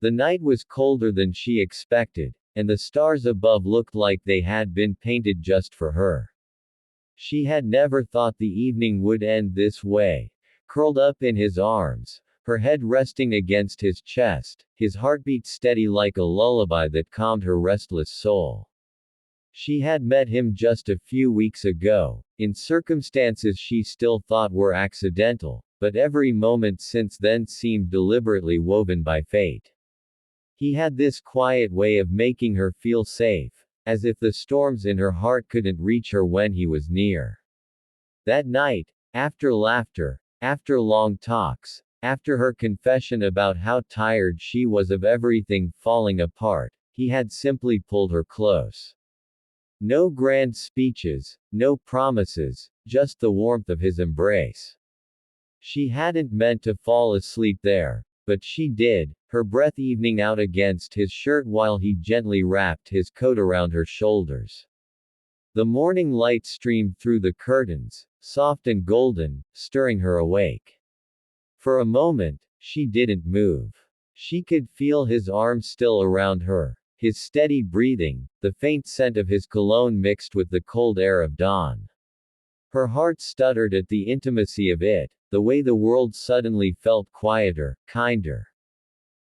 The night was colder than she expected, and the stars above looked like they had been painted just for her. She had never thought the evening would end this way. Curled up in his arms, her head resting against his chest, his heartbeat steady like a lullaby that calmed her restless soul. She had met him just a few weeks ago, in circumstances she still thought were accidental, but every moment since then seemed deliberately woven by fate. He had this quiet way of making her feel safe, as if the storms in her heart couldn't reach her when he was near. That night, after laughter, after long talks, after her confession about how tired she was of everything falling apart, he had simply pulled her close. No grand speeches, no promises, just the warmth of his embrace. She hadn't meant to fall asleep there, but she did, her breath evening out against his shirt while he gently wrapped his coat around her shoulders. The morning light streamed through the curtains, soft and golden, stirring her awake. For a moment, she didn't move. She could feel his arms still around her, his steady breathing, the faint scent of his cologne mixed with the cold air of dawn. Her heart stuttered at the intimacy of it, the way the world suddenly felt quieter, kinder.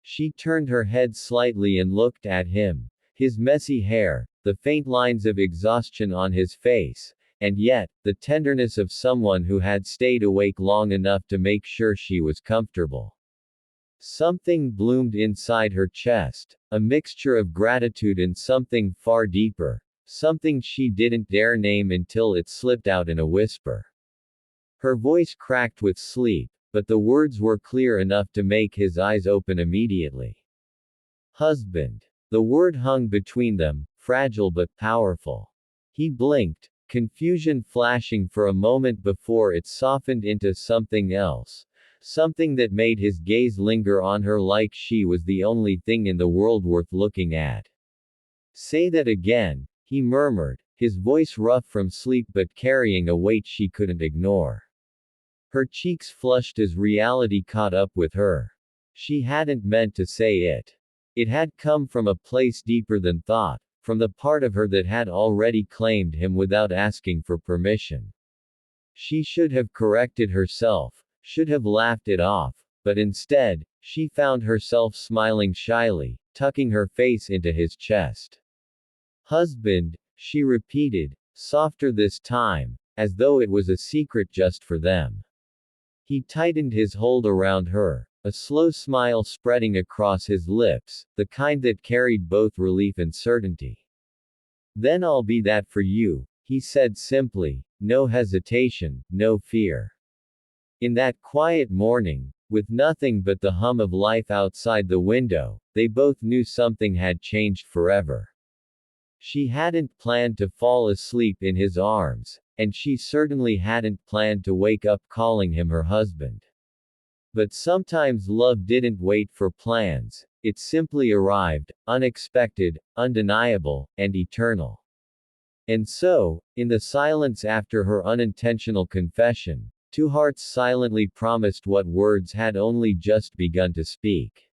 She turned her head slightly and looked at him, his messy hair, the faint lines of exhaustion on his face, and yet, the tenderness of someone who had stayed awake long enough to make sure she was comfortable. Something bloomed inside her chest, a mixture of gratitude and something far deeper, something she didn't dare name until it slipped out in a whisper. Her voice cracked with sleep, but the words were clear enough to make his eyes open immediately. Husband. The word hung between them, fragile but powerful. He blinked, confusion flashing for a moment before it softened into something else. Something that made his gaze linger on her like she was the only thing in the world worth looking at. Say that again, he murmured, his voice rough from sleep but carrying a weight she couldn't ignore. Her cheeks flushed as reality caught up with her. She hadn't meant to say it. It had come from a place deeper than thought, from the part of her that had already claimed him without asking for permission. She should have corrected herself, should have laughed it off, but instead, she found herself smiling shyly, tucking her face into his chest. Husband, she repeated, softer this time, as though it was a secret just for them. He tightened his hold around her, a slow smile spreading across his lips, the kind that carried both relief and certainty. Then I'll be that for you, he said simply, no hesitation, no fear. In that quiet morning, with nothing but the hum of life outside the window, they both knew something had changed forever. She hadn't planned to fall asleep in his arms, and she certainly hadn't planned to wake up calling him her husband. But sometimes love didn't wait for plans, it simply arrived, unexpected, undeniable, and eternal. And so, in the silence after her unintentional confession, two hearts silently promised what words had only just begun to speak.